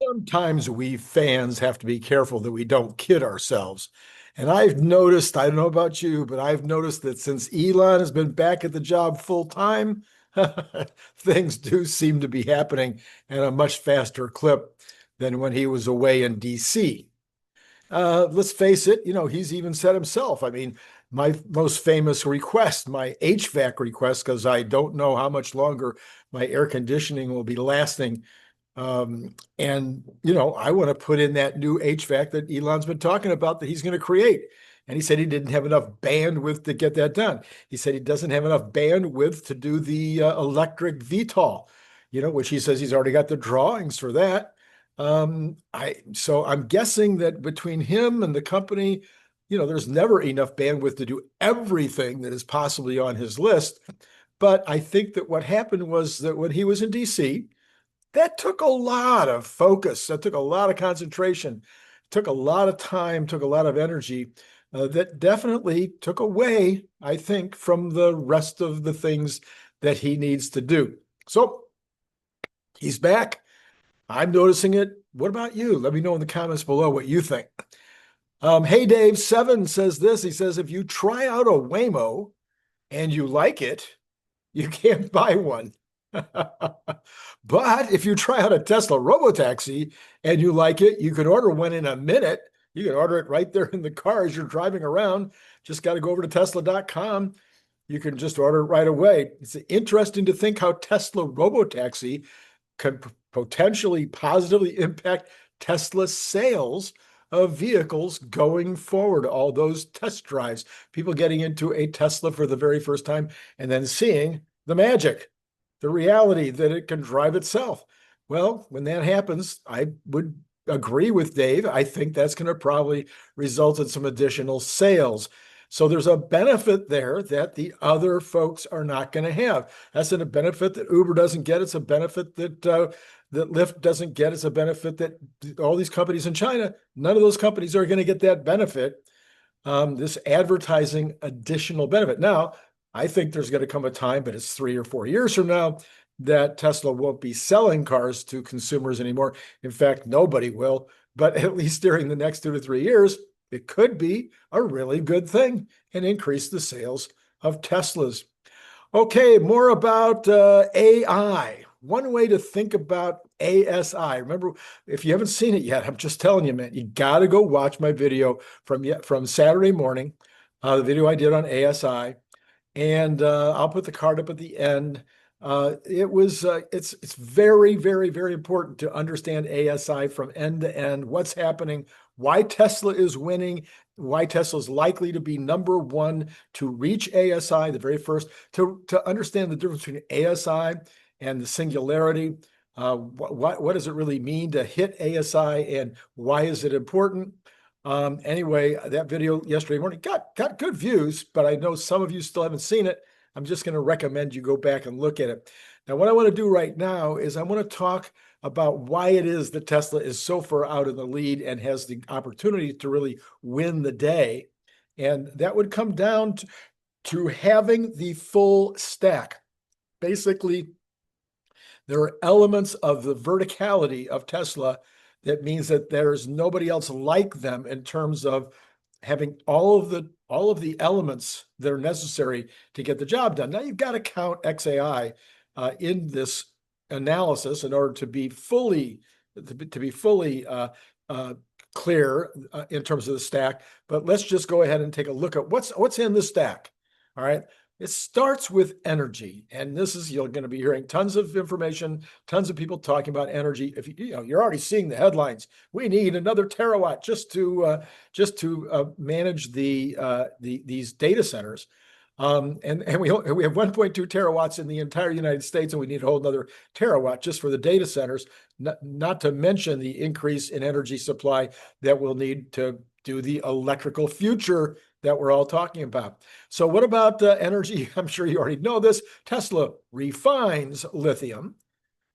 Sometimes we fans have to be careful that we don't kid ourselves. And I've noticed, I don't know about you, but I've noticed that since Elon has been back at the job full time, things do seem to be happening at a much faster clip than when he was away in DC. Let's face it, he's even said himself. I mean, my most famous request, my HVAC request, because I don't know how much longer my air conditioning will be lasting, I want to put in that new HVAC that Elon's been talking about that he's going to create. And he said he didn't have enough bandwidth to get that done. He said he doesn't have enough bandwidth to do the electric VTOL, which he says he's already got the drawings for that. So I'm guessing that between him and the company, there's never enough bandwidth to do everything that is possibly on his list. But I think that what happened was that when he was in DC, that took a lot of focus. That took a lot of concentration, took a lot of time, took a lot of energy. That definitely took away, I think, from the rest of the things that he needs to do. So he's back. I'm noticing it. What about you? Let me know in the comments below what you think. Hey, Dave 7 says this. He says, if you try out a Waymo and you like it, you can't buy one. But if you try out a Tesla Robotaxi and you like it, you can order one in a minute. You can order it right there in the car as you're driving around. Just got to go over to Tesla.com. You can just order it right away. It's interesting to think how Tesla Robotaxi can potentially positively impact Tesla's sales of vehicles going forward. All those test drives, people getting into a Tesla for the very first time and then seeing the magic, the reality that it can drive itself. Well, when that happens, I would agree with Dave. I think that's going to probably result in some additional sales. So there's a benefit there that the other folks are not going to have. That's a benefit that Uber doesn't get. It's a benefit that Lyft doesn't get. It's a benefit that all these companies in China, none of those companies are going to get that benefit, this advertising additional benefit. Now, I think there's going to come a time, but it's 3 or 4 years from now, that Tesla won't be selling cars to consumers anymore. In fact, nobody will. But at least during the next 2 to 3 years, it could be a really good thing and increase the sales of Teslas. Okay, more about AI. One way to think about ASI. Remember, if you haven't seen it yet, I'm just telling you, man, you got to go watch my video from Saturday morning, the video I did on ASI. And I'll put the card up at the end. It's very, very, very important to understand ASI from end to end, what's happening, why Tesla is winning, why Tesla is likely to be number one to reach ASI, the very first, to understand the difference between ASI and the singularity. What does it really mean to hit ASI and why is it important? Anyway, that video yesterday morning got good views, but I know some of you still haven't seen it. I'm just going to recommend you go back and look at it. Now, what I want to do right now is I want to talk about why it is that Tesla is so far out in the lead and has the opportunity to really win the day. And that would come down to having the full stack. Basically, there are elements of the verticality of Tesla that means that there's nobody else like them in terms of having all of the elements that are necessary to get the job done. Now you've got to count XAI in this analysis in order to be fully clear in terms of the stack. But let's just go ahead and take a look at what's in the stack. All right. It starts with energy, and this is, you're going to be hearing tons of information, tons of people talking about energy. If you're already seeing the headlines. We need another terawatt just to manage these data centers, and we have 1.2 terawatts in the entire United States, and we need a whole another terawatt just for the data centers. Not to mention the increase in energy supply that we'll need to do the electrical future that we're all talking about. So what about energy? I'm sure you already know this. Tesla refines lithium,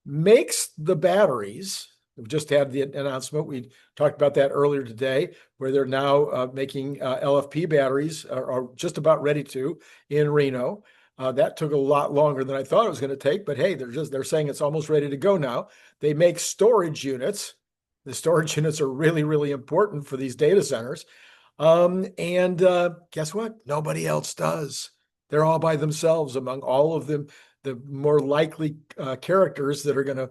makes the batteries. We've just had the announcement. We talked about that earlier today, where they're now making LFP batteries, are just about ready to, in Reno. That took a lot longer than I thought it was going to take, but hey, they're saying it's almost ready to go now. They make storage units. The storage units are really, really important for these data centers. And guess what? Nobody else does. They're all by themselves among all of them, the more likely characters that are going to,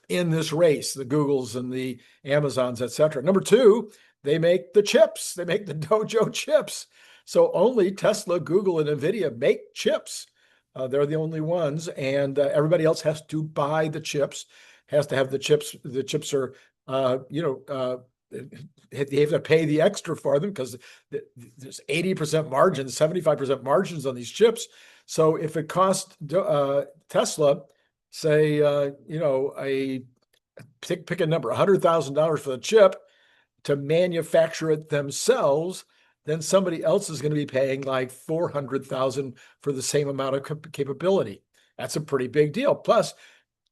in this race, the Googles and the Amazons, et cetera. Number two, they make the chips. They make the Dojo chips. So only Tesla, Google, and NVIDIA make chips. They're the only ones, and everybody else has to buy the chips, has to have the chips. The chips are, they have to pay the extra for them because there's 80% margins, 75% margins on these chips. So if it costs Tesla, say, pick a number, $100,000 for the chip to manufacture it themselves, then somebody else is going to be paying like $400,000 for the same amount of capability. That's a pretty big deal. Plus,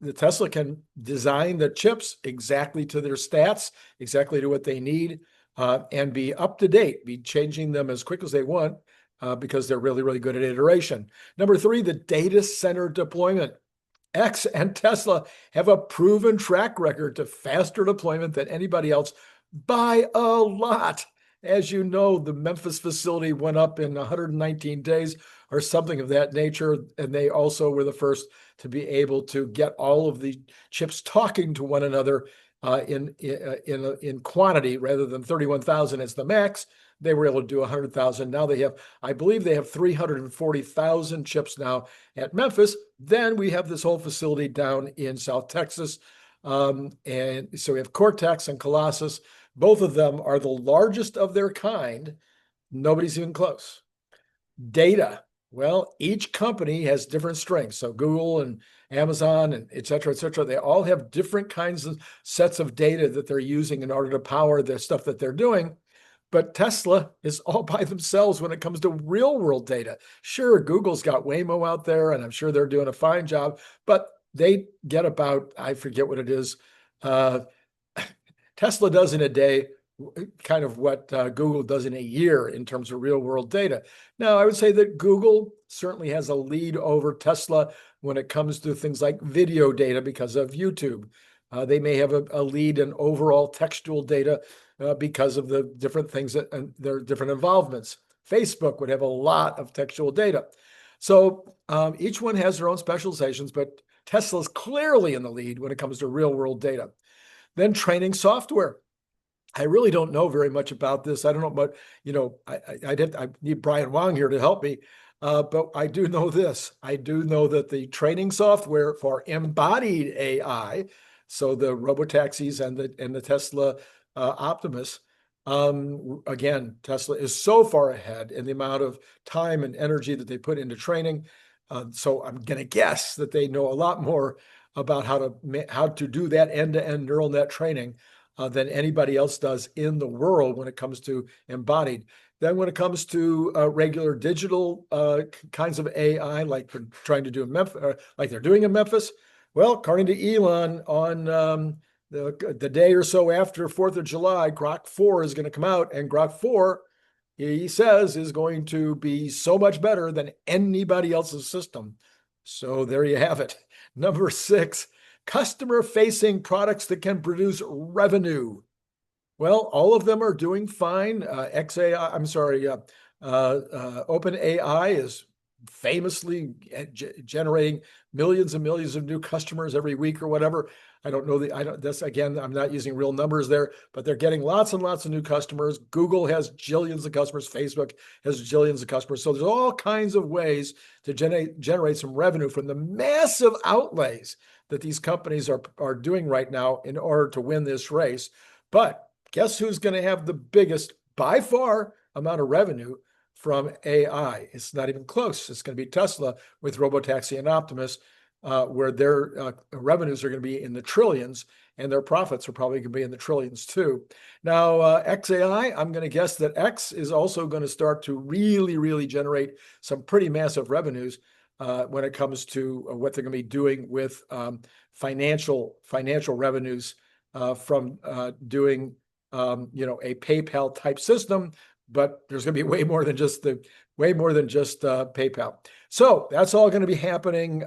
the Tesla can design the chips exactly to their stats, exactly to what they need, and be up to date, be changing them as quick as they want because they're really, really good at iteration. Number three, the data center deployment. X and Tesla have a proven track record to faster deployment than anybody else by a lot. As you know, the Memphis facility went up in 119 days or something of that nature, and they also were the first to be able to get all of the chips talking to one another in quantity rather than 31,000 as the max. They were able to do 100,000. Now they have, I believe they have 340,000 chips now at Memphis. Then we have this whole facility down in South Texas. And so we have Cortex and Colossus. Both of them are the largest of their kind. Nobody's even close. Data. Well, each company has different strengths. So Google and Amazon and et cetera, they all have different kinds of sets of data that they're using in order to power the stuff that they're doing. But Tesla is all by themselves when it comes to real world data. Sure, Google's got Waymo out there, and I'm sure they're doing a fine job, but they get about, I forget what it is, Tesla does in a day kind of what Google does in a year in terms of real world data. Now, I would say that Google certainly has a lead over Tesla when it comes to things like video data because of YouTube. They may have a lead in overall textual data because of the different things that their different involvements. Facebook would have a lot of textual data. So each one has their own specializations, but Tesla's clearly in the lead when it comes to real world data. Then training software. I really don't know very much about this. I don't know, but I need Brian Wong here to help me. But I do know this. I do know that the training software for embodied AI, so the Robotaxis and the Tesla Optimus, again, Tesla is so far ahead in the amount of time and energy that they put into training. So I'm going to guess that they know a lot more about how to do that end-to-end neural net training than anybody else does in the world when it comes to embodied. Then when it comes to regular digital kinds of AI, like they're trying to do in Memphis, like they're doing in Memphis, well, according to Elon, on the day or so after 4th of July, Grok 4 is going to come out, and Grok 4, he says, is going to be so much better than anybody else's system. So there you have it. Number 6, customer-facing products that can produce revenue. Well, all of them are doing fine. OpenAI is famously generating millions and millions of new customers every week or whatever. I don't know I'm not using real numbers there, but they're getting lots and lots of new customers. Google has jillions of customers. Facebook has jillions of customers. So there's all kinds of ways to generate some revenue from the massive outlays that these companies are doing right now in order to win this race. But guess who's going to have the biggest, by far, amount of revenue from AI? It's not even close. It's going to be Tesla with Robotaxi and Optimus, where their revenues are going to be in the trillions, and their profits are probably going to be in the trillions too. Now, XAI, I'm going to guess that X is also going to start to really, really generate some pretty massive revenues when it comes to what they're going to be doing with financial revenues from doing a PayPal type system. But there's going to be way more than just PayPal. So that's all going to be happening,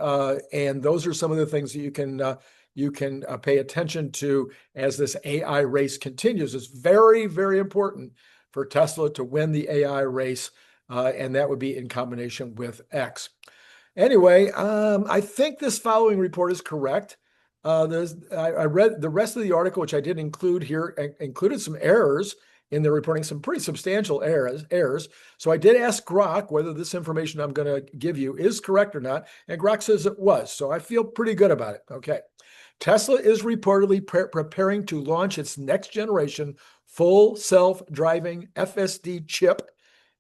and those are some of the things that you can you can pay attention to as this AI race continues. It's very, very important for Tesla to win the AI race, and that would be in combination with X. Anyway, I think this following report is correct. I read the rest of the article, which I didn't include here, included some errors in the reporting, some pretty substantial errors. So I did ask Grok whether this information I'm going to give you is correct or not, and Grok says it was. So I feel pretty good about it. Okay. Tesla is reportedly preparing to launch its next generation full self-driving FSD chip,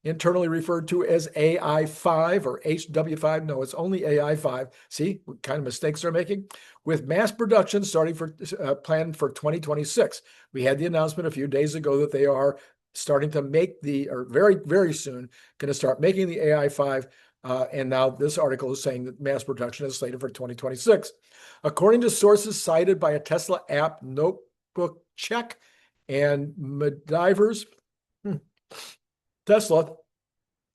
internally referred to as AI5 or HW5. No, it's only AI5. See what kind of mistakes they're making? With mass production starting for planned for 2026. We had the announcement a few days ago that they are starting to make or very, very soon going to start making the AI5. And now this article is saying that mass production is slated for 2026. According to sources cited by a Tesla app, Notebook Check, and Medivers, Tesla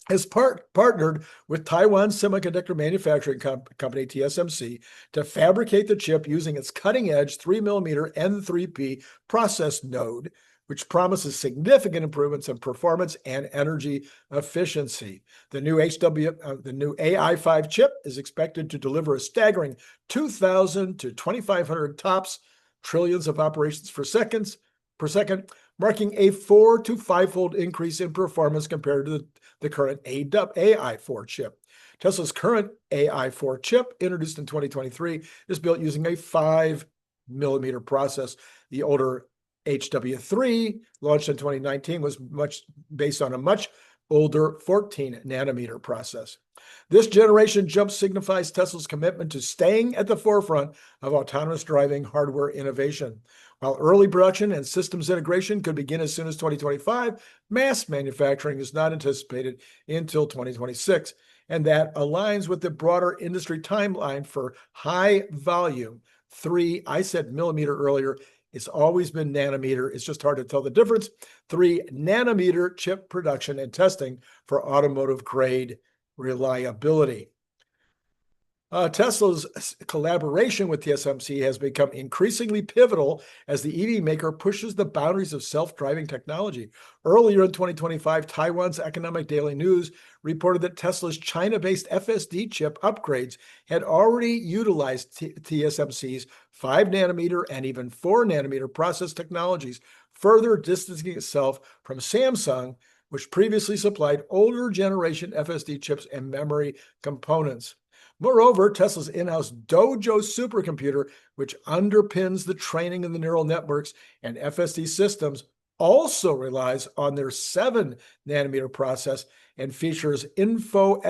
has partnered with Taiwan Semiconductor Manufacturing Company, TSMC, to fabricate the chip using its cutting-edge 3mm N3P process node, which promises significant improvements in performance and energy efficiency. The new AI5 chip is expected to deliver a staggering 2,000 to 2,500 tops trillions of operations per second, marking a 4 to 5-fold increase in performance compared to the current AI4 chip. Tesla's current AI4 chip, introduced in 2023, is built using a 5mm process. The older HW3, launched in 2019, was based on a much older 14-nanometer process. This generation jump signifies Tesla's commitment to staying at the forefront of autonomous driving hardware innovation. While early production and systems integration could begin as soon as 2025, mass manufacturing is not anticipated until 2026, and that aligns with the broader industry timeline for high volume. I said millimeter earlier. It's always been nanometer. It's just hard to tell the difference. 3-nanometer chip production and testing for automotive grade reliability. Tesla's collaboration with TSMC has become increasingly pivotal as the EV maker pushes the boundaries of self-driving technology. Earlier in 2025, Taiwan's Economic Daily News reported that Tesla's China-based FSD chip upgrades had already utilized TSMC's 5-nanometer and even 4-nanometer process technologies, further distancing itself from Samsung, which previously supplied older generation FSD chips and memory components. Moreover, Tesla's in-house Dojo supercomputer, which underpins the training of the neural networks and FSD systems, also relies on their 7-nanometer process and features info-SOW,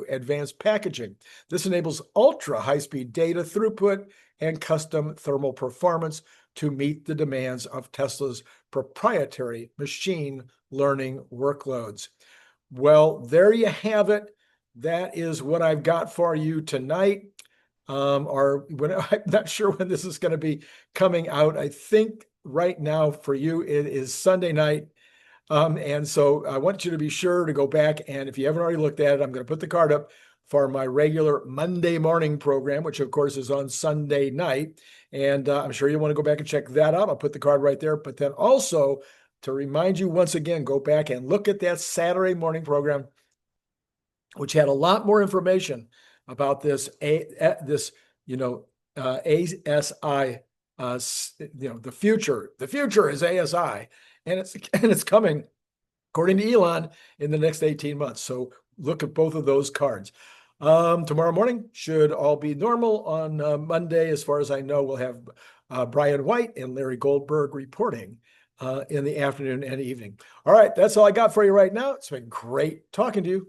advanced packaging. This enables ultra-high-speed data throughput and custom thermal performance to meet the demands of Tesla's proprietary machine learning workloads. Well, there you have it. That is what I've got for you tonight. I'm not sure when this is going to be coming out. I think right now for you, it is Sunday night. And so I want you to be sure to go back. And if you haven't already looked at it, I'm going to put the card up for my regular Monday morning program, which of course is on Sunday night. And I'm sure you want to go back and check that out. I'll put the card right there. But then also, to remind you once again, go back and look at that Saturday morning program, which had a lot more information about this ASI, the future. The future is ASI, and it's coming, according to Elon, in the next 18 months. So look at both of those cards. Tomorrow morning should all be normal. On Monday, as far as I know, we'll have Brian White and Larry Goldberg reporting in the afternoon and evening. All right, that's all I got for you right now. It's been great talking to you.